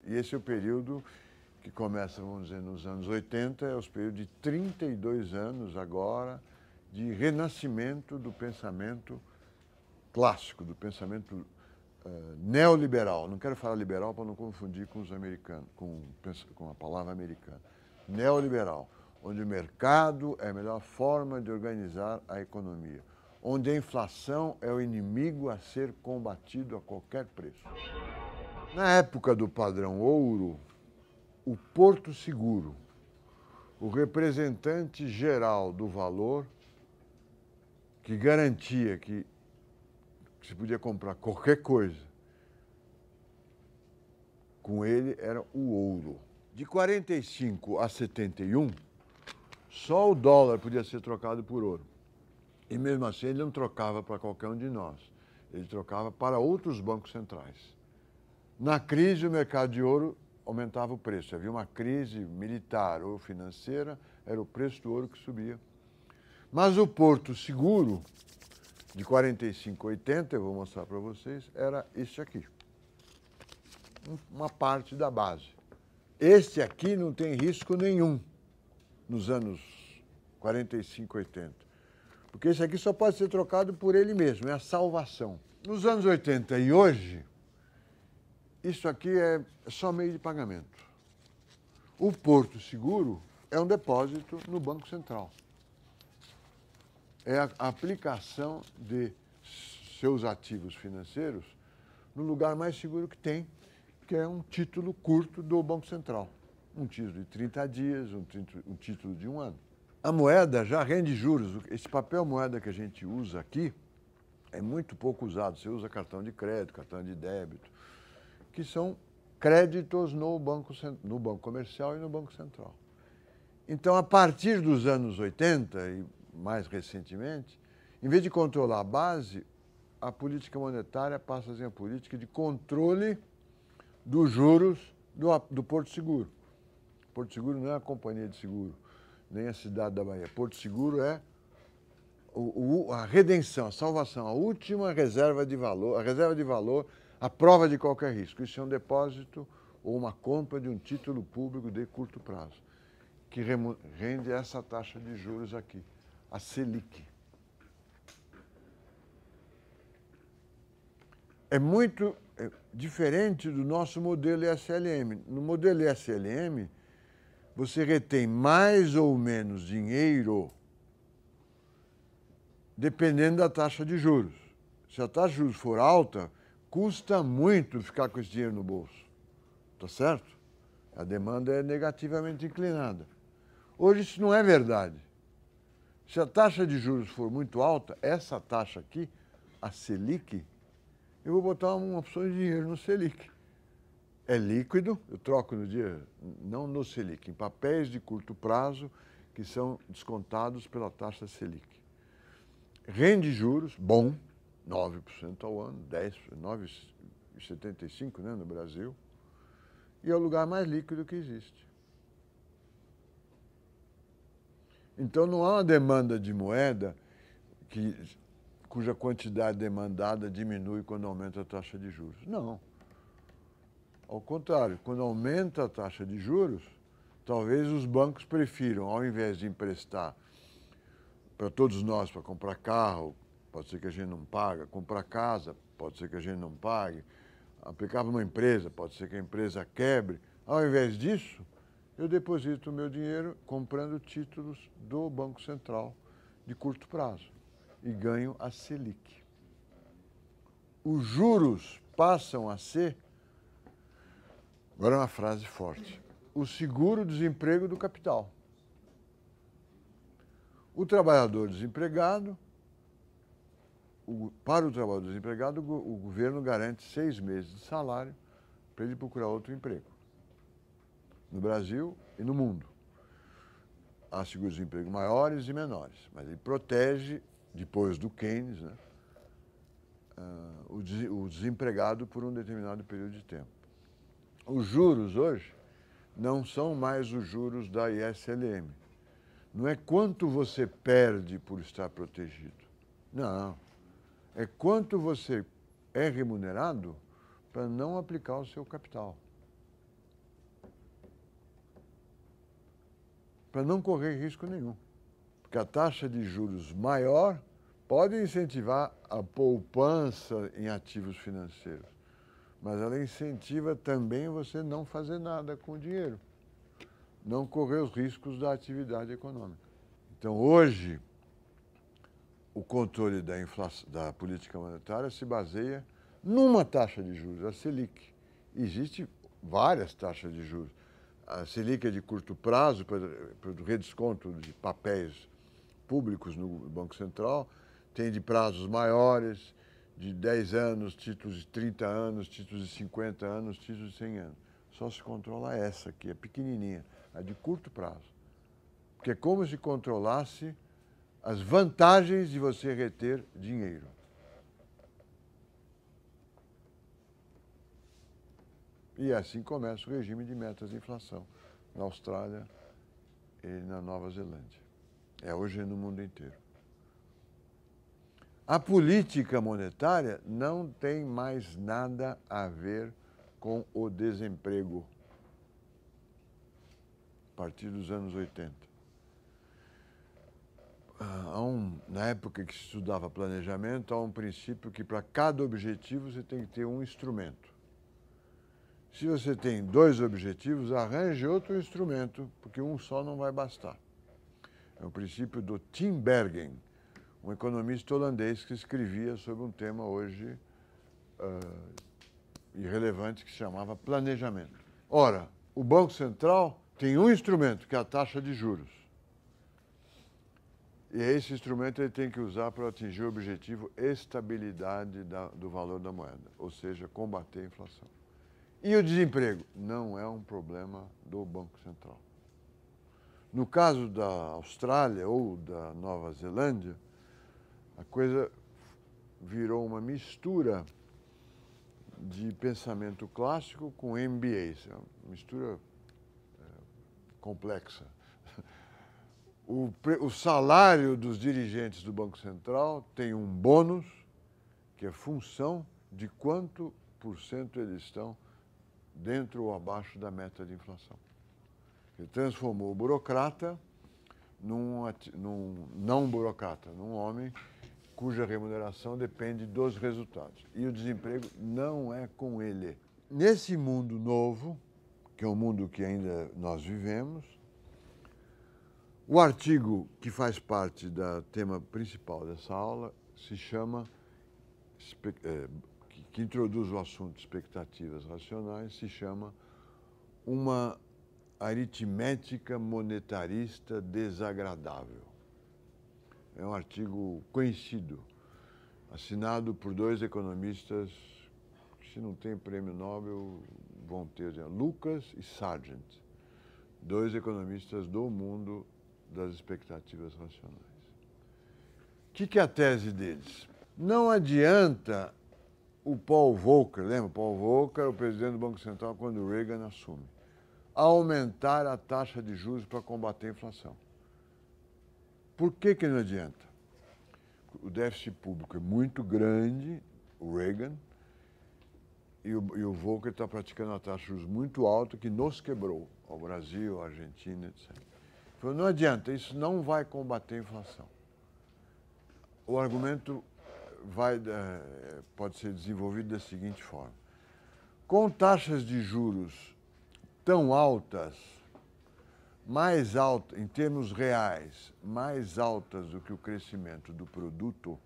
E esse é o período que começa, vamos dizer, nos anos 80, é o período de 32 anos agora de renascimento do pensamento clássico, do pensamento neoliberal. Não quero falar liberal para não confundir com os americanos, com a palavra americana. Neoliberal, onde o mercado é a melhor forma de organizar a economia, onde a inflação é o inimigo a ser combatido a qualquer preço. Na época do padrão ouro, o Porto Seguro, o representante geral do valor, que garantia que se podia comprar qualquer coisa, com ele era o ouro. De 45 a 71, só o dólar podia ser trocado por ouro. E mesmo assim ele não trocava para qualquer um de nós, ele trocava para outros bancos centrais. Na crise, o mercado de ouro aumentava o preço. Havia uma crise militar ou financeira, era o preço do ouro que subia. Mas o Porto Seguro, de 45 a 80, eu vou mostrar para vocês, era este aqui. Uma parte da base. Este aqui não tem risco nenhum nos anos 45, 80. Porque esse aqui só pode ser trocado por ele mesmo, é a salvação. Nos anos 80 e hoje, isso aqui é só meio de pagamento. O Porto Seguro é um depósito no Banco Central. É a aplicação de seus ativos financeiros no lugar mais seguro que tem, que é um título curto do Banco Central. Um título de 30 dias, um título de 1 ano. A moeda já rende juros. Esse papel moeda que a gente usa aqui é muito pouco usado. Você usa cartão de crédito, cartão de débito, que são créditos no banco comercial e no Banco Central. Então, a partir dos anos 80 e mais recentemente, em vez de controlar a base, a política monetária passa a ser a política de controle dos juros do Porto Seguro. Porto Seguro não é a companhia de seguro, nem a cidade da Bahia. Porto Seguro é a redenção, a salvação, a última reserva de valor, a prova de qualquer risco. Isso é um depósito ou uma compra de um título público de curto prazo, que rende essa taxa de juros aqui, a Selic. É muito diferente do nosso modelo ISLM. No modelo ISLM, você retém mais ou menos dinheiro dependendo da taxa de juros. Se a taxa de juros for alta, custa muito ficar com esse dinheiro no bolso. Tá certo? A demanda é negativamente inclinada. Hoje isso não é verdade. Se a taxa de juros for muito alta, essa taxa aqui, a Selic, eu vou botar uma opção de dinheiro no Selic. É líquido, eu troco no dia, não no Selic, em papéis de curto prazo que são descontados pela taxa Selic. Rende juros, bom, 9% ao ano, 9,75%, né, no Brasil, e é o lugar mais líquido que existe. Então não há uma demanda de moeda cuja quantidade demandada diminui quando aumenta a taxa de juros. Não. Ao contrário, quando aumenta a taxa de juros, talvez os bancos prefiram, ao invés de emprestar para todos nós, para comprar carro, pode ser que a gente não pague, comprar casa, pode ser que a gente não pague, aplicar para uma empresa, pode ser que a empresa quebre. Ao invés disso, eu deposito o meu dinheiro comprando títulos do Banco Central de curto prazo e ganho a Selic. Os juros passam a ser, agora é uma frase forte, o seguro-desemprego do capital. O trabalhador desempregado, para o trabalhador desempregado, o governo garante 6 meses de salário para ele procurar outro emprego. No Brasil e no mundo. Há seguros-desemprego maiores e menores, mas ele protege, depois do Keynes, né, o desempregado por um determinado período de tempo. Os juros hoje não são mais os juros da ISLM. Não é quanto você perde por estar protegido. Não. É quanto você é remunerado para não aplicar o seu capital. para não correr risco nenhum. Porque a taxa de juros maior pode incentivar a poupança em ativos financeiros, mas ela incentiva também você não fazer nada com o dinheiro, não correr os riscos da atividade econômica. Então, hoje, o controle da política monetária se baseia numa taxa de juros, a Selic. Existem várias taxas de juros. A Selic é de curto prazo, para o redesconto de papéis públicos no Banco Central, tem de prazos maiores, de 10 anos, títulos de 30 anos, títulos de 50 anos, títulos de 100 anos. Só se controla essa aqui, é pequenininha, a de curto prazo. Porque é como se controlasse as vantagens de você reter dinheiro. E assim começa o regime de metas de inflação na Austrália e na Nova Zelândia. É hoje no mundo inteiro. A política monetária não tem mais nada a ver com o desemprego a partir dos anos 80. Na época que se estudava planejamento, há um princípio que para cada objetivo você tem que ter um instrumento. Se você tem 2 objetivos, arranje outro instrumento, porque um só não vai bastar. É o princípio do Tim Bergen, um economista holandês que escrevia sobre um tema hoje irrelevante que se chamava planejamento. Ora, o Banco Central tem um instrumento, que é a taxa de juros. E esse instrumento ele tem que usar para atingir o objetivo estabilidade do valor da moeda, ou seja, combater a inflação. E o desemprego? Não é um problema do Banco Central. No caso da Austrália ou da Nova Zelândia, a coisa virou uma mistura de pensamento clássico com MBA, é uma mistura complexa. O salário dos dirigentes do Banco Central tem um bônus que é função de quanto por cento eles estão dentro ou abaixo da meta de inflação. Ele transformou o burocrata num não burocrata, num homem cuja remuneração depende dos resultados. E o desemprego não é com ele. Nesse mundo novo, que é um mundo que ainda nós vivemos, o artigo que faz parte do tema principal dessa aula se chama, que introduz o assunto expectativas racionais, se chama Uma Aritmética Monetarista Desagradável. É um artigo conhecido, assinado por 2 economistas que, se não tem prêmio Nobel, vão ter, Lucas e Sargent, 2 economistas do mundo das expectativas racionais. O que é a tese deles? Não adianta o Paul Volcker, lembra? Paul Volcker, o presidente do Banco Central, quando o Reagan assume, aumentar a taxa de juros para combater a inflação. Por que não adianta? O déficit público é muito grande, o Reagan, e o Volcker está praticando uma taxa de juros muito alta que nos quebrou, ao Brasil, à Argentina, etc. Falou, não adianta, isso não vai combater a inflação. O argumento pode ser desenvolvido da seguinte forma. Com taxas de juros tão altas, mais altas, em termos reais, mais altas do que o crescimento do produto,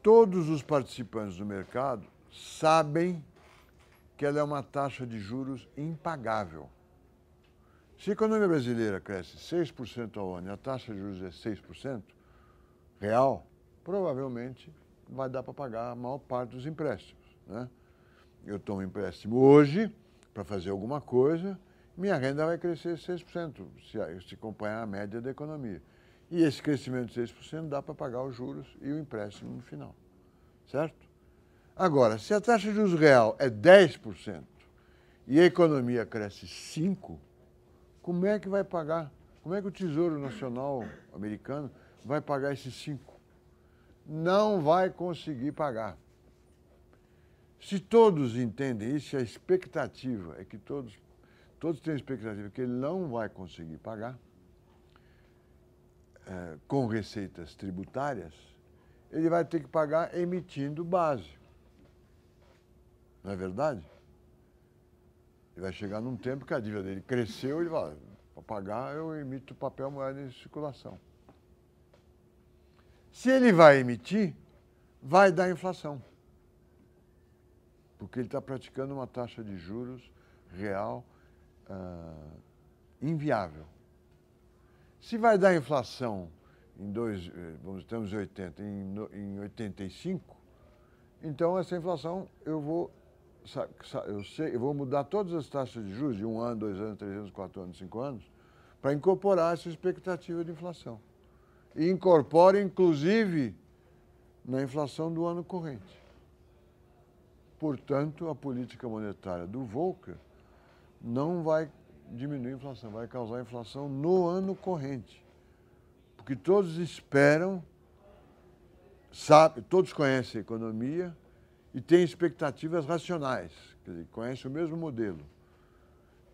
todos os participantes do mercado sabem que ela é uma taxa de juros impagável. Se a economia brasileira cresce 6% ao ano e a taxa de juros é 6% real, provavelmente vai dar para pagar a maior parte dos empréstimos, né? Eu tomo empréstimo hoje para fazer alguma coisa, minha renda vai crescer 6%, se acompanhar a média da economia. E esse crescimento de 6% dá para pagar os juros e o empréstimo no final, certo? Agora, se a taxa de juros real é 10% e a economia cresce 5%, como é que vai pagar? Como é que o Tesouro Nacional americano vai pagar esses 5%? Não vai conseguir pagar. Se todos entendem isso, a expectativa é que todos todos têm a expectativa que ele não vai conseguir pagar, com receitas tributárias, ele vai ter que pagar emitindo base. Não é verdade? Ele vai chegar num tempo que a dívida dele cresceu, ele vai, para pagar eu emito papel moeda em circulação. Se ele vai emitir, vai dar inflação. Porque ele está praticando uma taxa de juros real inviável. Se vai dar inflação estamos em 80, em 85, então essa inflação eu vou mudar todas as taxas de juros de 1 ano, 2 anos, 3 anos, 4 anos, 5 anos, para incorporar essa expectativa de inflação. E incorpora, inclusive, na inflação do ano corrente. Portanto, a política monetária do Volcker não vai diminuir a inflação, vai causar inflação no ano corrente. Porque todos esperam, todos conhecem a economia e têm expectativas racionais, quer dizer, conhecem o mesmo modelo.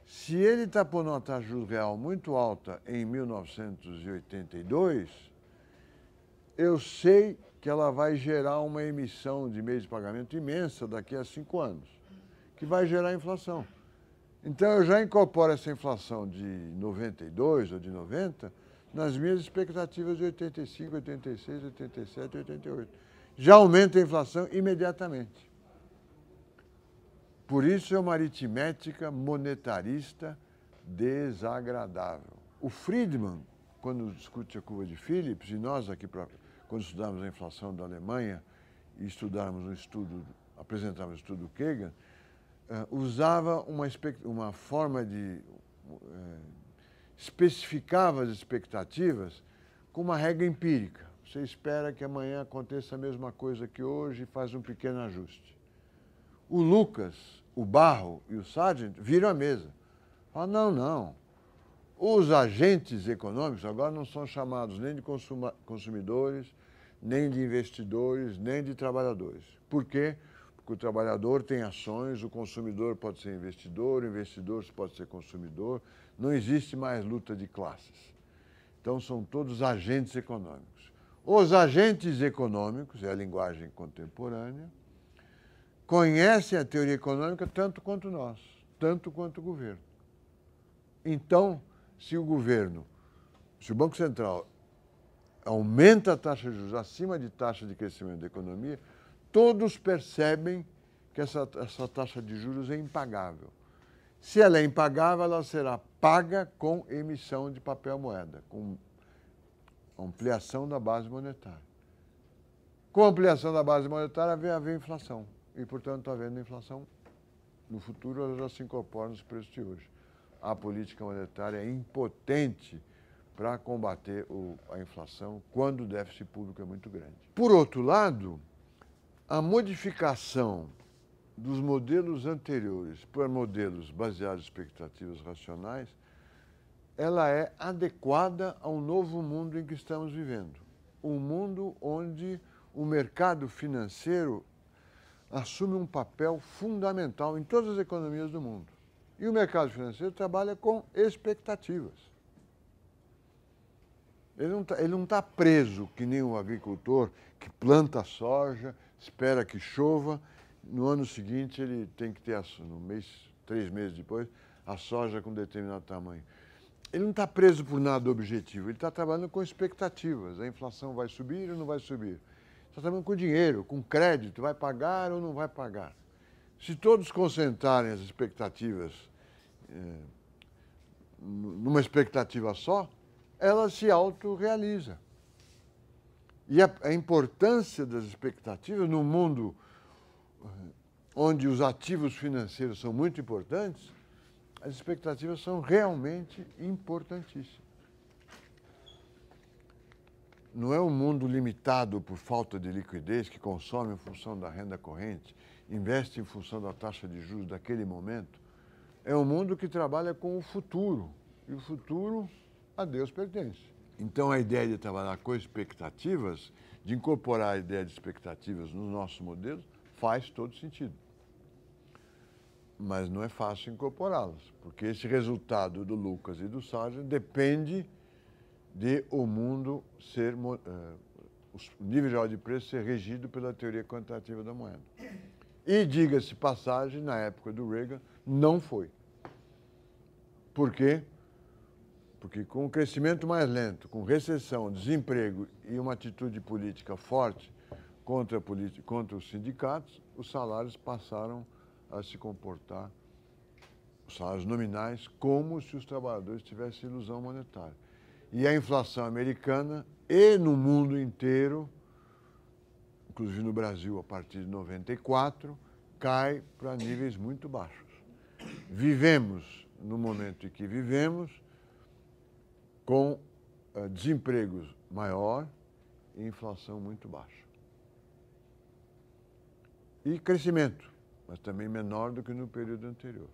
Se ele está pondo uma taxa de juros real muito alta em 1982, eu sei que ela vai gerar uma emissão de meios de pagamento imensa daqui a 5 anos, que vai gerar inflação. Então, eu já incorporo essa inflação de 92 ou de 90 nas minhas expectativas de 85, 86, 87, 88. Já aumenta a inflação imediatamente. Por isso é uma aritmética monetarista desagradável. O Friedman, quando discute a curva de Phillips, e nós aqui, quando estudamos a inflação da Alemanha e apresentávamos o estudo Kagan, usava uma forma de... especificava as expectativas com uma regra empírica. Você espera que amanhã aconteça a mesma coisa que hoje e faz um pequeno ajuste. O Lucas, o Barro e o Sargent viram a mesa. Falam, não. Os agentes econômicos agora não são chamados nem de consumidores, nem de investidores, nem de trabalhadores. Por quê? Porque o trabalhador tem ações, o consumidor pode ser investidor, o investidor pode ser consumidor. Não existe mais luta de classes. Então, são todos agentes econômicos. Os agentes econômicos, é a linguagem contemporânea, conhecem a teoria econômica tanto quanto nós, tanto quanto o governo. Então, se o Banco Central aumenta a taxa de juros acima de taxa de crescimento da economia, todos percebem que essa taxa de juros é impagável. Se ela é impagável, ela será paga com emissão de papel moeda, com ampliação da base monetária. Com a ampliação da base monetária, haver inflação. E, portanto, havendo inflação, no futuro ela já se incorpora nos preços de hoje. A política monetária é impotente para combater a inflação quando o déficit público é muito grande. Por outro lado, a modificação dos modelos anteriores para modelos baseados em expectativas racionais, ela é adequada ao novo mundo em que estamos vivendo. Um mundo onde o mercado financeiro assume um papel fundamental em todas as economias do mundo. E o mercado financeiro trabalha com expectativas. Ele não está preso que nem o agricultor que planta soja, espera que chova, no ano seguinte ele tem que ter, 3 meses depois, a soja com determinado tamanho. Ele não está preso por nada objetivo, ele está trabalhando com expectativas. A inflação vai subir ou não vai subir? Está trabalhando com dinheiro, com crédito, vai pagar ou não vai pagar? Se todos concentrarem as expectativas numa expectativa só, ela se autorrealiza. E a importância das expectativas no mundo onde os ativos financeiros são muito importantes, as expectativas são realmente importantíssimas. Não é um mundo limitado por falta de liquidez, que consome em função da renda corrente, investe em função da taxa de juros daquele momento. É um mundo que trabalha com o futuro, e o futuro a Deus pertence. Então, a ideia de trabalhar com expectativas, de incorporar a ideia de expectativas nos nossos modelos, faz todo sentido. mas não é fácil incorporá-las, porque esse resultado do Lucas e do Sargent depende de o mundo ser, o nível geral de preço ser regido pela teoria quantitativa da moeda. E, diga-se passagem, na época do Reagan, não foi. Por quê? Porque com o crescimento mais lento, com recessão, desemprego e uma atitude política forte contra os sindicatos, os salários passaram a se comportar, os salários nominais, como se os trabalhadores tivessem ilusão monetária. E a inflação americana e no mundo inteiro, inclusive no Brasil a partir de 94, cai para níveis muito baixos. Vivemos, no momento em que vivemos, com desemprego maior e inflação muito baixa. E crescimento, mas também menor do que no período anterior.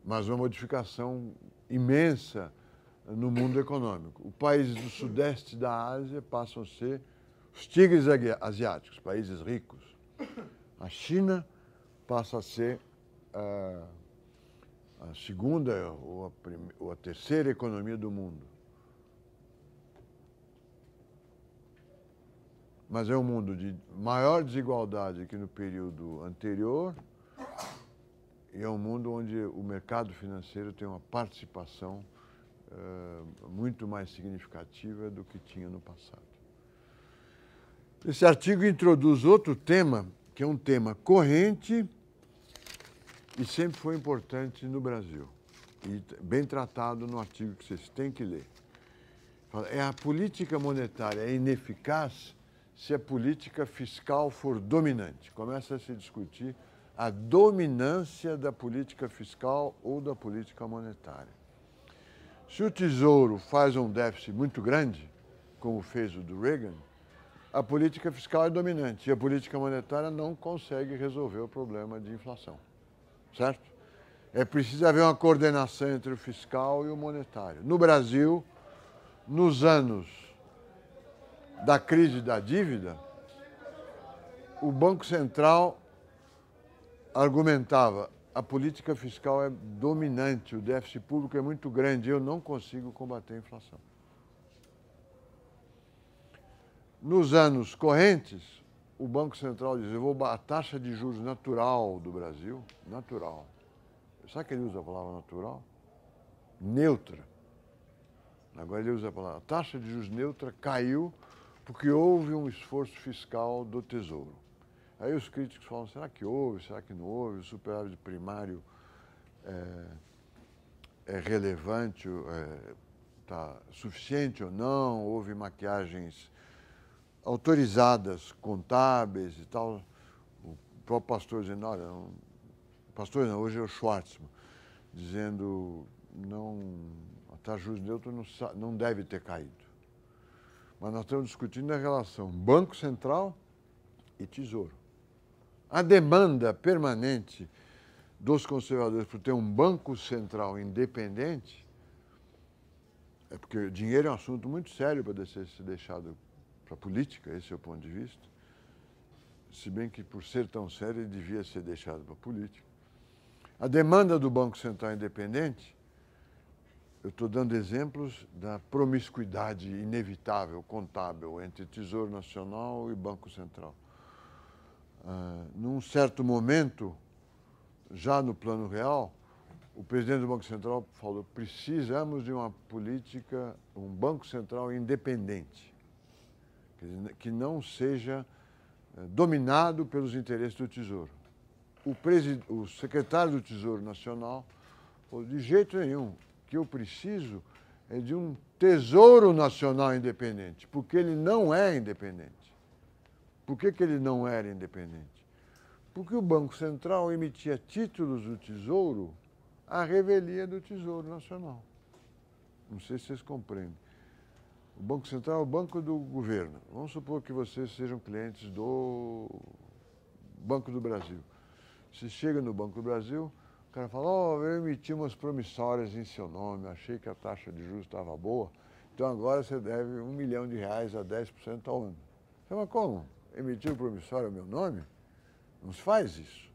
Mas uma modificação imensa no mundo econômico. Os países do sudeste da Ásia passam a ser os tigres asiáticos, países ricos. A China passa a ser a segunda ou a terceira economia do mundo. Mas é um mundo de maior desigualdade que no período anterior e é um mundo onde o mercado financeiro tem uma participação muito mais significativa do que tinha no passado. Esse artigo introduz outro tema, que é um tema corrente e sempre foi importante no Brasil, e bem tratado no artigo que vocês têm que ler. É a política monetária é ineficaz se a política fiscal for dominante. Começa a se discutir a dominância da política fiscal ou da política monetária. Se o Tesouro faz um déficit muito grande, como fez o do Reagan, a política fiscal é dominante e a política monetária não consegue resolver o problema de inflação, certo? É preciso haver uma coordenação entre o fiscal e o monetário. No Brasil, nos anos da crise da dívida, o Banco Central argumentava: a política fiscal é dominante, o déficit público é muito grande, eu não consigo combater a inflação. Nos anos correntes, o Banco Central dizia: a taxa de juros natural do Brasil, natural. Sabe que ele usa a palavra natural? Neutra. Agora ele usa a palavra. A taxa de juros neutra caiu porque houve um esforço fiscal do Tesouro. Aí os críticos falam: será que houve, será que não houve? O superávit primário é relevante, está suficiente ou não? Houve maquiagens autorizadas, contábeis e tal. O próprio pastor dizendo: olha, pastor não, hoje é o Schwartzman, dizendo não, a taxa de juros neutra não deve ter caído. Mas nós estamos discutindo a relação Banco Central e Tesouro. A demanda permanente dos conservadores por ter um Banco Central independente é porque dinheiro é um assunto muito sério para ser deixado para a política, esse é o ponto de vista. Se bem que, por ser tão sério, ele devia ser deixado para a política. A demanda do Banco Central independente, eu estou dando exemplos da promiscuidade inevitável, contábil, entre Tesouro Nacional e Banco Central. Num certo momento, já no plano real, o presidente do Banco Central falou: precisamos de uma política, um Banco Central independente, que não seja dominado pelos interesses do Tesouro. O secretário do Tesouro Nacional falou: de jeito nenhum, o que eu preciso é de um Tesouro Nacional independente, porque ele não é independente. Por que ele não era independente? Porque o Banco Central emitia títulos do Tesouro à revelia do Tesouro Nacional. Não sei se vocês compreendem. O Banco Central é o banco do governo. Vamos supor que vocês sejam clientes do Banco do Brasil. Você chega no Banco do Brasil, o cara fala: eu emiti umas promissórias em seu nome, achei que a taxa de juros estava boa, então agora você deve R$1 milhão a 10% ao ano. Você fala: mas como? Emitir o promissório ao meu nome? Não se faz isso.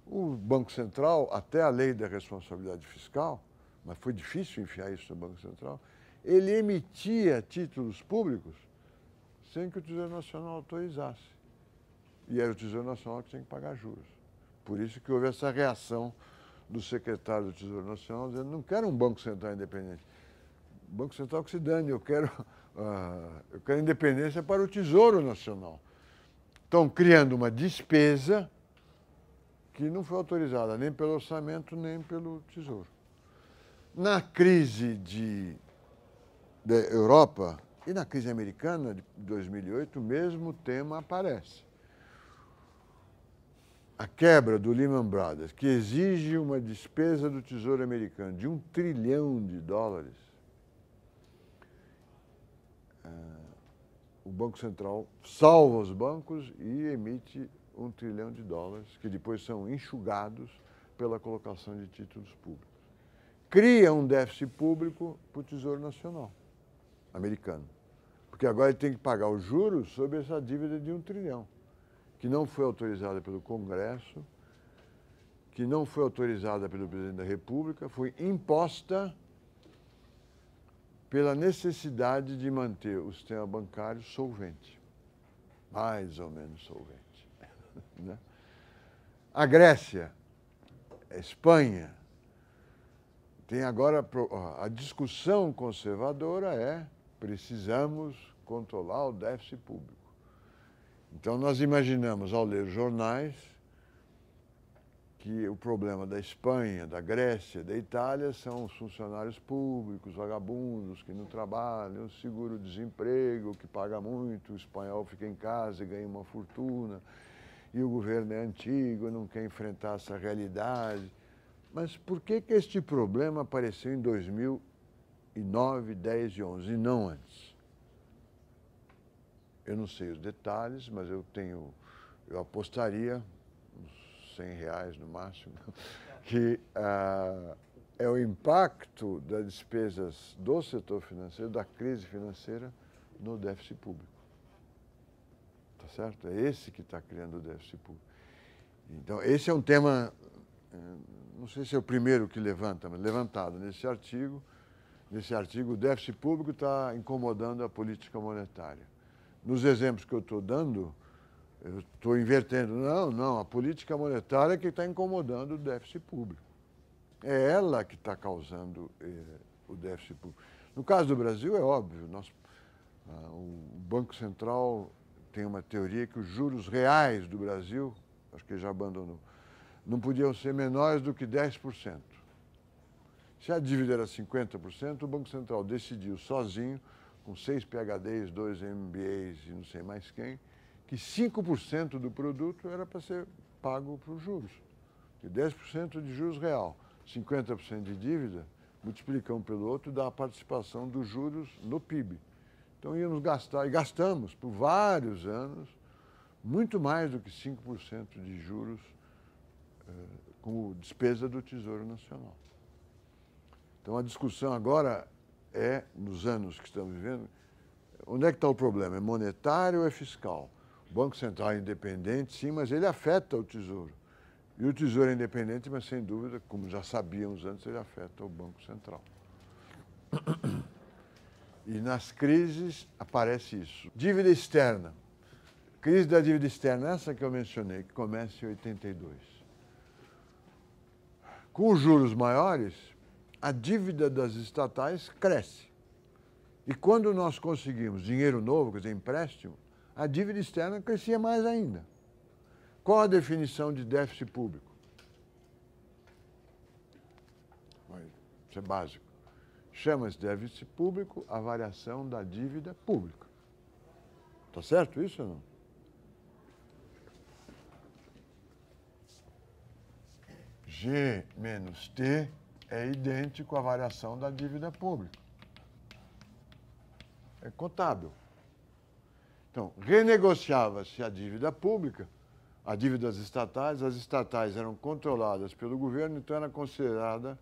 O Banco Central, até a lei da responsabilidade fiscal, mas foi difícil enfiar isso no Banco Central, ele emitia títulos públicos sem que o Tesouro Nacional autorizasse. E era o Tesouro Nacional que tinha que pagar juros. Por isso que houve essa reação do secretário do Tesouro Nacional, dizendo, não quero um Banco Central independente. O Banco Central que se dane, eu quero independência para o Tesouro Nacional. Estão criando uma despesa que não foi autorizada nem pelo orçamento, nem pelo Tesouro. Na crise da Europa e na crise americana de 2008, o mesmo tema aparece. A quebra do Lehman Brothers, que exige uma despesa do Tesouro americano de $1 trilhão, o Banco Central salva os bancos e emite $1 trilhão, que depois são enxugados pela colocação de títulos públicos. Cria um déficit público para o Tesouro Nacional americano, porque agora ele tem que pagar os juros sobre essa dívida de $1 trilhão, que não foi autorizada pelo Congresso, que não foi autorizada pelo Presidente da República, foi imposta pela necessidade de manter o sistema bancário solvente, mais ou menos solvente. Né? A Grécia, a Espanha, tem agora a discussão conservadora precisamos controlar o déficit público. Então nós imaginamos ao ler jornais que o problema da Espanha, da Grécia, da Itália são os funcionários públicos, vagabundos, que não trabalham, o seguro-desemprego, que paga muito, o espanhol fica em casa e ganha uma fortuna, e o governo é antigo, não quer enfrentar essa realidade. Mas por que este problema apareceu em 2009, 10 e 11 e não antes? Eu não sei os detalhes, mas eu apostaria uns R$100 no máximo, que é o impacto das despesas do setor financeiro, da crise financeira, no déficit público. Tá certo? É esse que está criando o déficit público. Então, esse é um tema, não sei se é o primeiro que levanta, mas levantado nesse artigo. Nesse artigo, o déficit público está incomodando a política monetária. Nos exemplos que eu estou dando, eu estou invertendo. Não, a política monetária é que está incomodando o déficit público. É ela que está causando o déficit público. No caso do Brasil, é óbvio, o Banco Central tem uma teoria que os juros reais do Brasil, acho que ele já abandonou, não podiam ser menores do que 10%. Se a dívida era 50%, o Banco Central decidiu sozinho, com 6 PhDs, 2 MBAs e não sei mais quem, que 5% do produto era para ser pago para os juros. E 10% de juros real, 50% de dívida, multiplica um pelo outro, dá a participação dos juros no PIB. Então íamos gastar, e gastamos por vários anos, muito mais do que 5% de juros como despesa do Tesouro Nacional. Então a discussão agora nos anos que estamos vivendo, onde é que está o problema? É monetário ou é fiscal? O Banco Central é independente, sim, mas ele afeta o Tesouro. E o Tesouro é independente, mas sem dúvida, como já sabíamos antes, ele afeta o Banco Central. E nas crises aparece isso. Dívida externa. Crise da dívida externa, essa que eu mencionei, que começa em 82. Com os juros maiores, a dívida das estatais cresce. E quando nós conseguimos dinheiro novo, quer dizer, empréstimo, a dívida externa crescia mais ainda. Qual a definição de déficit público? Isso é básico. Chama-se déficit público a variação da dívida pública. Está certo isso ou não? G menos T é idêntico à variação da dívida pública. É contábil. Então, renegociava-se a dívida pública, a dívida das estatais, as estatais eram controladas pelo governo, então era considerada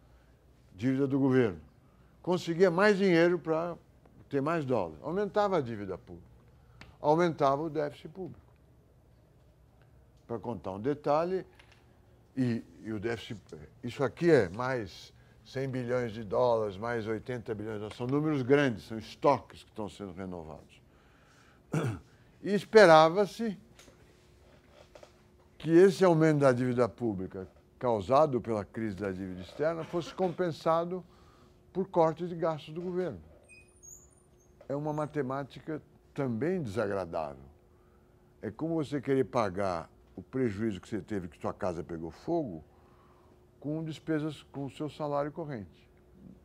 dívida do governo. Conseguia mais dinheiro para ter mais dólar. Aumentava a dívida pública. Aumentava o déficit público. Para contar um detalhe, E o déficit, isso aqui é mais 100 bilhões de dólares, mais 80 bilhões, são números grandes, são estoques que estão sendo renovados. E esperava-se que esse aumento da dívida pública causado pela crise da dívida externa fosse compensado por cortes de gastos do governo. É uma matemática também desagradável. É como você querer pagar o prejuízo que você teve que sua casa pegou fogo com despesas com o seu salário corrente.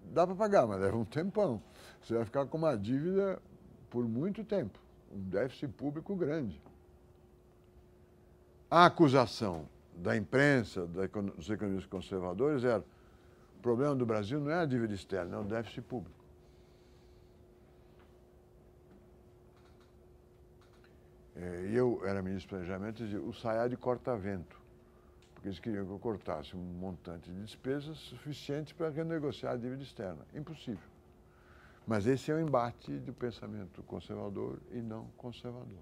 Dá para pagar, mas leva um tempão. Você vai ficar com uma dívida por muito tempo, um déficit público grande. A acusação da imprensa, dos economistas conservadores era: o problema do Brasil não é a dívida externa, é o déficit público. E eu era ministro do Planejamento e dizia: o Sayad corta vento, porque eles queriam que eu cortasse um montante de despesas suficiente para renegociar a dívida externa. Impossível. Mas esse é o embate do pensamento conservador e não conservador.